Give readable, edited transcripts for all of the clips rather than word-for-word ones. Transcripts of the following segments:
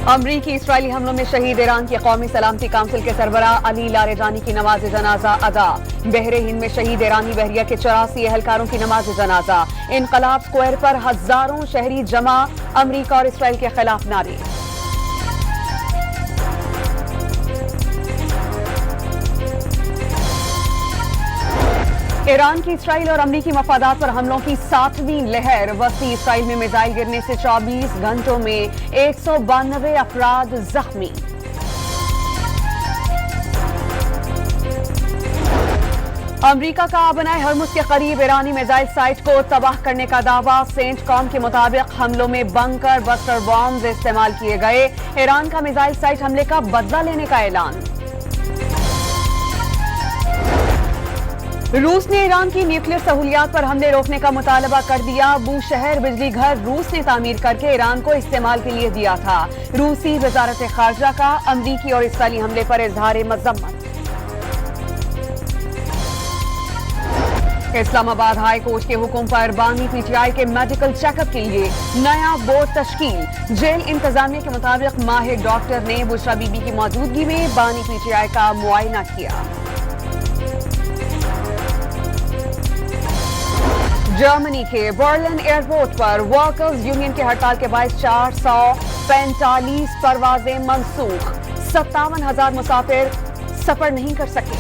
अमरीकी इसराइली हमलों में शहीद ईरान की कौमी सलामती काउंसिल के सरबराह अली लारेजानी की नमाज जनाजा अदा। बहरे हिंद में शहीद ईरानी बहरिया के 84 एहलकारों की नमाज जनाजा। इनकलाब स्क्वायर पर हजारों शहरी जमा, अमरीका और इसराइल के खिलाफ नारे। ईरान की इसराइल और अमरीकी मफादात पर हमलों की 7वीं लहर। वस्ती इसराइल में मिसाइल गिरने से 24 घंटों में 192 अफराद जख्मी। अमरीका का बनाए हरमुज के करीब ईरानी मिसाइल साइट को तबाह करने का दावा। सेंट कॉम के मुताबिक हमलों में बंकर बस्टर बॉम्ब इस्तेमाल किए गए। ईरान का मिसाइल साइट हमले का बदला लेने का ऐलान। रूस ने ईरान की न्यूक्लियर सहूलियात पर हमले रोकने का मुतालबा कर दिया। बूशहर बिजली घर रूस ने तामीर करके ईरान को इस्तेमाल के लिए दिया था। रूसी वजारत खारजा का अमरीकी और इसराइली हमले पर इजहार मजम्मत। इस्लामाबाद हाई कोर्ट के हुक्म पर बानी पीटीआई के मेडिकल चेकअप के लिए नया बोर्ड तश्कील। जेल इंतजामिया के मुताबिक माहिर डॉक्टर ने बुशरा बीबी की मौजूदगी में बानी पीटीआई का मुआयना किया। जर्मनी के बर्लिन एयरपोर्ट पर वर्कर्स यूनियन की हड़ताल के बायस 445 परवाजें मनसूख। 57,000 मुसाफिर सफर नहीं कर सके।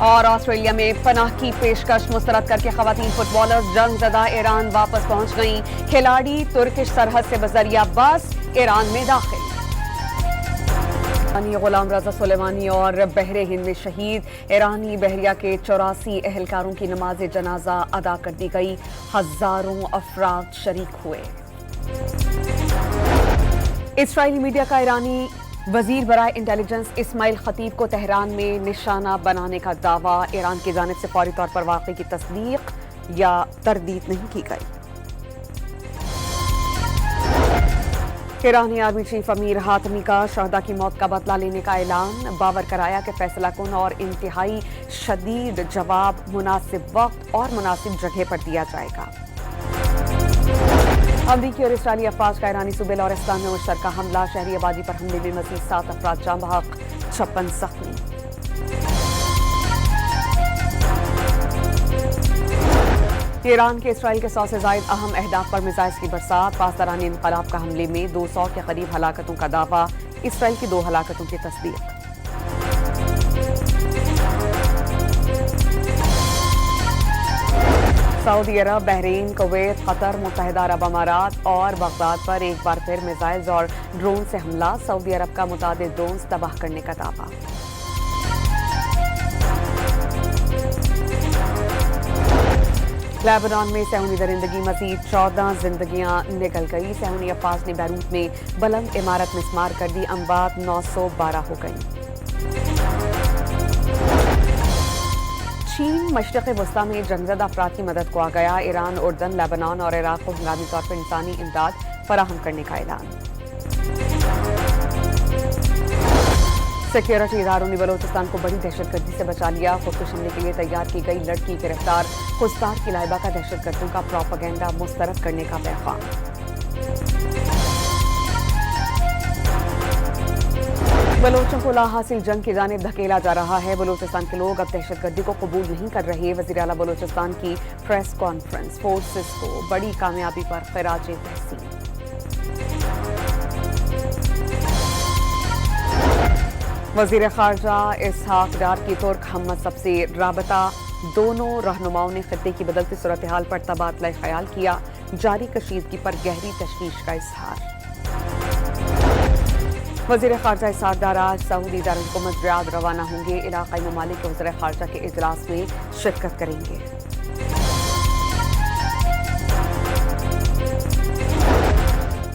और ऑस्ट्रेलिया में पनाह की पेशकश मुस्तरद करके खवातीन फुटबॉलर्स जंगज़दा ईरान वापस पहुंच गईं। खिलाड़ी तुर्किश सरहद से बजरिया बस ईरान में दाखिल। गुलाम रजा सुलेमानी और बहरे हिंद में शहीद ईरानी बहरिया के 84 एहलकारों की नमाज जनाजा अदा कर दी गई। हजारों अफराद शरीक हुए। इसराइली मीडिया का ईरानी वजीर बराए इंटेलिजेंस इस्माइल खतीब को तेहरान में निशाना बनाने का दावा। ईरान की जानिब से फौरी तौर पर वाक़े की तस्दीक या तरदीद नहीं की गई। ईरानी आर्मी चीफ अमीर हातमी का शहदा की मौत का बदला लेने का ऐलान। बावर कराया कि फैसला कुन और इंतहाई शदीद जवाब मुनासिब वक्त और मुनासिब जगह पर दिया जाएगा। अमरीकी और इसराइली अफवाज का ईरानी सूबे लौरिस्तान में मुश्तरका हमला। शहरी आबादी पर हमले में मजीद 7 अफराद जाँ बहक, 56 जख्मी। ईरान के इसराइल के 100 से जायद अहम अहदाफ पर मिसाइल की बरसात। पासदारानी इनकलाब का हमले में 200 के करीब हलाकतों का दावा। इसराइल की 2 हलाकतों की तस्दीक। सऊदी अरब, बहरीन, कुवैत, कतर, मुत्तहिदा अरब अमारात और बगदाद पर एक बार फिर मिसाइल्स और ड्रोन से हमला। सऊदी अरब का मुतादिद ड्रोन तबाह करने का दावा। लेबनान में सहूनी दरिंदगी मजीद 14 जिंदगियां निकल गई। सहूनी अफवाज ने बैरूत में बुलंद इमारत मिस्मार कर दी। अमवात 912 हो गई। चीन मशरिक़ वस्ता में जंगज़दा अफराद की मदद को आ गया। ईरान, उर्दन, लेबनान और इराक को हंगामी तौर पर इंसानी इमदाद फराहम करने का ऐलान। सिक्योरिटी इदारों ने बलोचिस्तान को बड़ी दहशतगर्दी से बचा लिया। खुदकुश हमले के लिए तैयार की गई लड़की गिरफ्तार। खुस्तार की लाइबा का दहशतगर्दों का प्रोपेगेंडा मुस्तरद करने का पैगाम। बलोचों को लाहासिल जंग की जानिब धकेला जा रहा है। बलोचिस्तान के लोग अब दहशतगर्दी को कबूल नहीं कर रहे। वज़ीर आला बलोचिस्तान की प्रेस कॉन्फ्रेंस। फोर्सेस को बड़ी कामयाबी पर खिराज तहसीन। वज़ीर ख़ारजा इसहाक डार की तुर्क हमसब से राबता। दोनों रहनुमाओं ने खित्ते की बदलती सूरत हाल पर तबादला ख्याल किया। जारी कशीदगी पर गहरी तशवीश का इजहार। वज़ीर ख़ारजा इसहाक डार आज सऊदी दारुल-हुकूमत रियाद रवाना होंगे। इलाक़ाई ममालिक के वज़ीर ख़ारजा के इजलास में शिरकत करेंगे।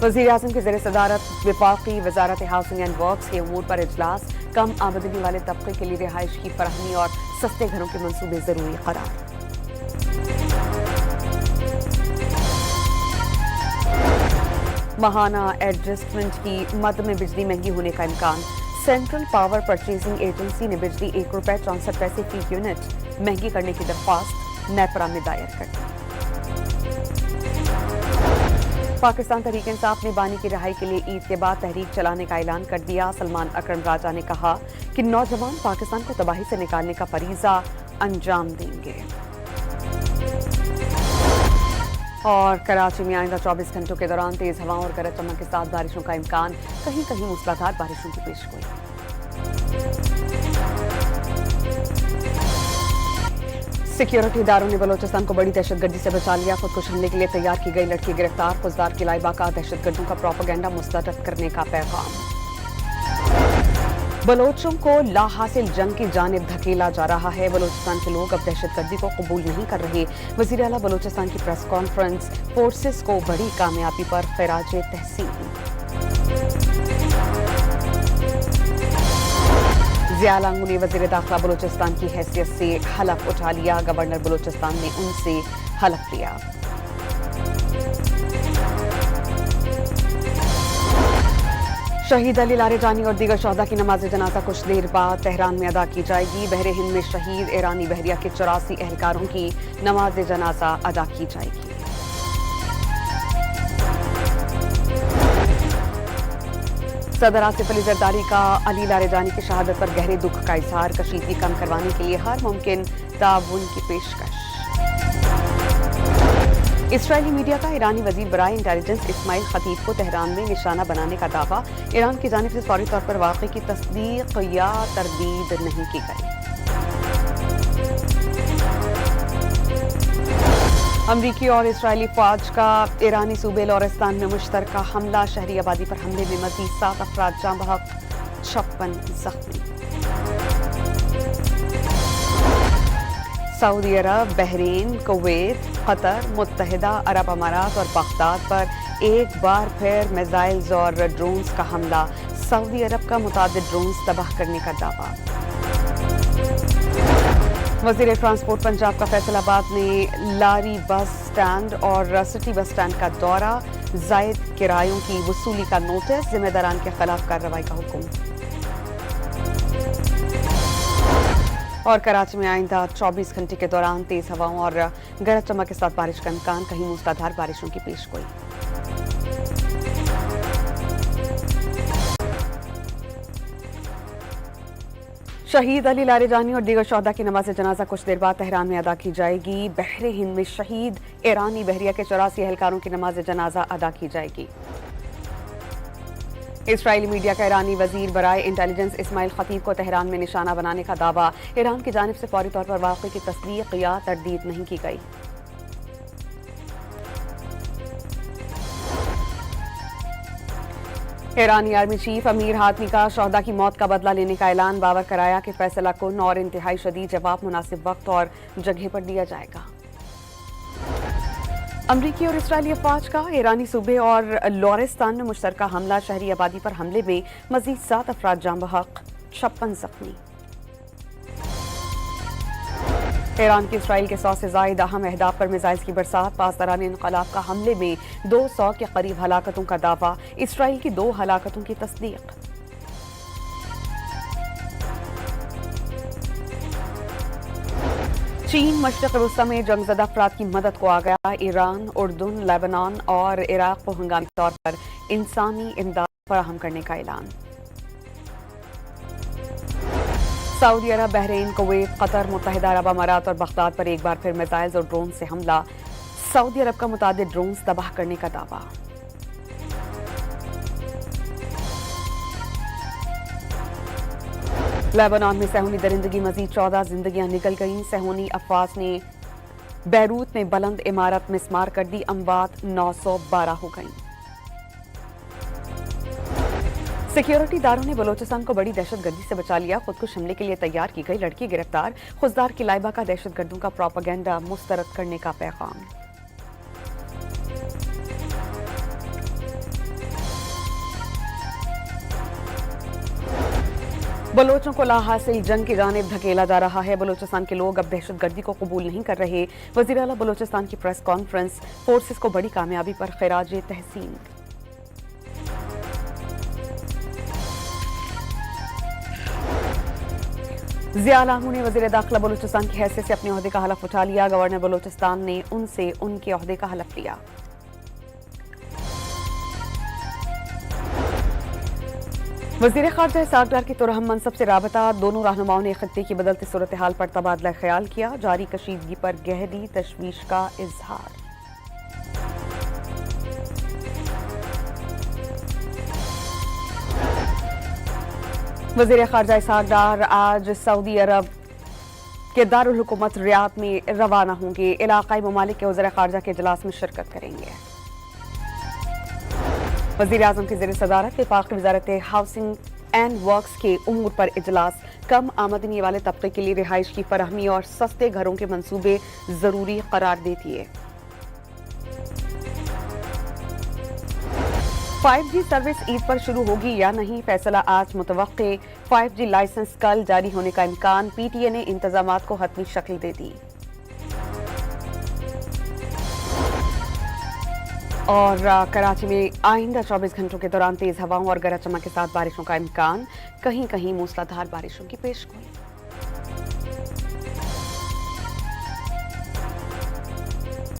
वज़ीर आज़म की ज़ेर सदारत वफाक़ी वज़ारत हाउसिंग एंड वर्क्स के उमूर पर इजलास। कम आमदनी वाले तबके के लिए रिहाइश की फराहमी और सस्ते घरों के मंसूबे जरूरी करार। माहाना एडजस्टमेंट की मद में बिजली महंगी होने का इम्कान। सेंट्रल पावर परचेजिंग एजेंसी ने बिजली ₹1.64 फी यूनिट महंगी करने की दरख्वास्त नेपरा में दायर कर दी। पाकिस्तान तहरीक इंसाफ ने बानी की रिहाई के लिए ईद के बाद तहरीक चलाने का ऐलान कर दिया। सलमान अकरम राजा ने कहा कि नौजवान पाकिस्तान को तबाही से निकालने का फरीजा अंजाम देंगे। और कराची में आइंदा 24 घंटों के दौरान तेज हवाओं और गरज चमक के साथ बारिशों का इम्कान, कहीं कहीं मूसलाधार बारिशों की पेशगोई। सिक्योरिटी इदारों ने बलोचिस्तान को बड़ी दहशतगर्दी से बचा लिया। खुदकुश हमले के लिए तैयार की गई लड़की गिरफ्तार। खुजदार की लाइबा का दहशतगर्दों का प्रोपेगेंडा मुस्तरद करने का पैगाम। बलोचों को लाहासिल जंग की जानिब धकेला जा रहा है। बलोचिस्तान के लोग अब दहशतगर्दी को कबूल नहीं कर रहे। वजीर आला बलोचिस्तान की प्रेस कॉन्फ्रेंस, फोर्सेस को बड़ी कामयाबी पर खिराज तहसीन। ज़िया लांगू ने वज़ीर दाखिला बलूचिस्तान की हैसियत से हलफ उठा लिया। गवर्नर बलूचिस्तान ने उनसे हलफ लिया। शहीद अली लारेजानी और दीगर शहदा की नमाज जनाजा कुछ देर बाद तेहरान में अदा की जाएगी। बहरे हिंद में शहीद ईरानी बहरिया के 84 एहलकारों की नमाज जनाजा अदा की जाएगी। सदर आसिफ अली जरदारी का अली लारेजानी की शहादत पर गहरे दुख का इजहार। कशीदगी कम करवाने के लिए हर मुमकिन ताउन की पेशकश। इस्राएली मीडिया का ईरानी वजीर बराए इंटेलिजेंस इस्माइल खतीब को तेहरान में निशाना बनाने का दावा। ईरान की जानिब से फौरी तौर पर वाक़े की तस्दीक या तरदीद नहीं की गई। अमरीकी और इस्राएली फौज का ईरानी सूबे लोरेस्तान में मुश्तरका हमला। शहरी आबादी पर हमले में मज़ीद 7 अफराद जाँ बहक, 56 जख्मी। सऊदी अरब, बहरीन, कुवैत, कतर, मुत्तहिदा अरब अमारात और बगदाद पर एक बार फिर मिसाइल्स और ड्रोन्स का हमला। सऊदी अरब का मुतादिद ड्रोन्स तबाह करने का दावा। वज़ीर ट्रांसपोर्ट पंजाब का फैसलाबाद में लारी बस स्टैंड और सिटी बस स्टैंड का दौरा। जायद किरायों की वसूली का नोटिस। जिम्मेदारान के खिलाफ कार्रवाई का हुक्म। और कराची में आइंदा 24 घंटे के दौरान तेज हवाओं और गरज चमक के साथ बारिश का इम्कान, कहीं मूसलाधार बारिशों की पेशगोई। शहीद अली लारेजानी और दीगर शहदा की नमाज जनाजा कुछ देर बाद तेहरान में अदा की जाएगी। बहरे हिंद में शहीद ईरानी बहरिया के 84 एहलकारों की नमाज जनाजा अदा की जाएगी। इस्राएली मीडिया का ईरानी वजीर बराए इंटेलिजेंस इस्माइल खतीब को तेहरान में निशाना बनाने का दावा। ईरान की जानिब से फौरी तौर पर वाक़े की तस्दीक या तरदीद नहीं की गई। ईरानी आर्मी चीफ अमीर हातमी का शहदा की मौत का बदला लेने का ऐलान। बावर कराया कि फैसला कुन और इंतहाई शदीद जवाब मुनासिब वक्त और जगह पर दिया जाएगा। अमरीकी और इस्राएली फौज का ईरानी सूबे और लोरेस्तान में मुश्तरका हमला। शहरी आबादी पर हमले में मजीद 7 अफराद जाँ बहक, 56 जख्मी। ईरान की इसराइल के 100 से जायद अहम अहदाफ पर मिसाइल्स की बरसात। पासदारान इनकलाब का हमले में 200 के करीब हलाकतों का दावा। इसराइल की 2 हलाकतों की तस्दीक। चीन मशरक़ वस्ता में जंगज़दा अफराद की मदद को आ गया। ईरान, उर्दून, लेबनान और इराक को हंगामी तौर पर इंसानी इमदाद फराहम करने का ऐलान। सऊदी अरब, बहरीन, कुवैत, कतर, मुत्तहिदा अरब अमारात और बगदाद पर एक बार फिर मिसाइल्स और ड्रोन से हमला। सऊदी अरब का मुतादिद ड्रोन्स तबाह करने का दावा। लेबनान में सेहूनी दरिंदगी मजीद 14 जिंदगियां निकल गईं। सेहूनी अफवाज ने बैरूत में बुलंद इमारत मिसमार कर दी। अमवात 912 हो गईं। सिक्योरिटी इदारों ने बलोचिस्तान को बड़ी दहशतगर्दी से बचा लिया। खुदकुश हमले के लिए तैयार की गई लड़की गिरफ्तार। खुजदार की लाइबा का दहशतगर्दों का प्रोपेगेंडा मुस्तरद करने का पैगाम। बलोचों को लाहासिल जंग की जानिब धकेला जा रहा है। बलोचिस्तान के लोग अब दहशतगर्दी को कबूल नहीं कर रहे। वज़ीर आला बलोचिस्तान की प्रेस कॉन्फ्रेंस, फोर्सेस को बड़ी कामयाबी पर खिराज तहसीन। ज़िया लांगू ने वज़ीर दाखिला बलूचिस्तान की हैसियत से अपने ओहदे का हलफ उठा लिया। गवर्नर बलूचिस्तान ने उनसे उनके ओहदे का हलफ लिया। वज़ीर ख़ारजा इसहाक़ डार की तुरहम मनसब से राबता, दोनों रहनुमाओं ने खत्ते की बदलती सूरत हाल पर तबादला ख्याल किया, जारी कशीदगी पर गहरी तशवीश का इजहार। वज़ीर ख़ारजा इसहाक़ डार आज सऊदी अरब के दारुल हुकूमत रियाद में रवाना होंगे, इलाक़ाई ममालिक के वज़ीर ख़ारजा के इजलास में शिरकत करेंगे। वज़ीर आज़म की ज़ेर सदारत वफाक़ी वज़ारत हाउसिंग एंड वर्क्स के उमूर पर इजलास, कम आमदनी वाले तबके के लिए रिहाइश की फराहमी और सस्ते घरों के मंसूबे ज़रूरी करार देती है। 5G सर्विस ईद पर शुरू होगी या नहीं, फैसला आज मुतवक्के। 5G लाइसेंस कल जारी होने का इम्कान, PTA ने इंतजामात को हतमी शक्ल दे दी। और कराची में आइंदा 24 घंटों के दौरान तेज हवाओं और गरज चमक के साथ बारिशों का इम्कान, कहीं कहीं मूसलाधार बारिशों की पेशगोई।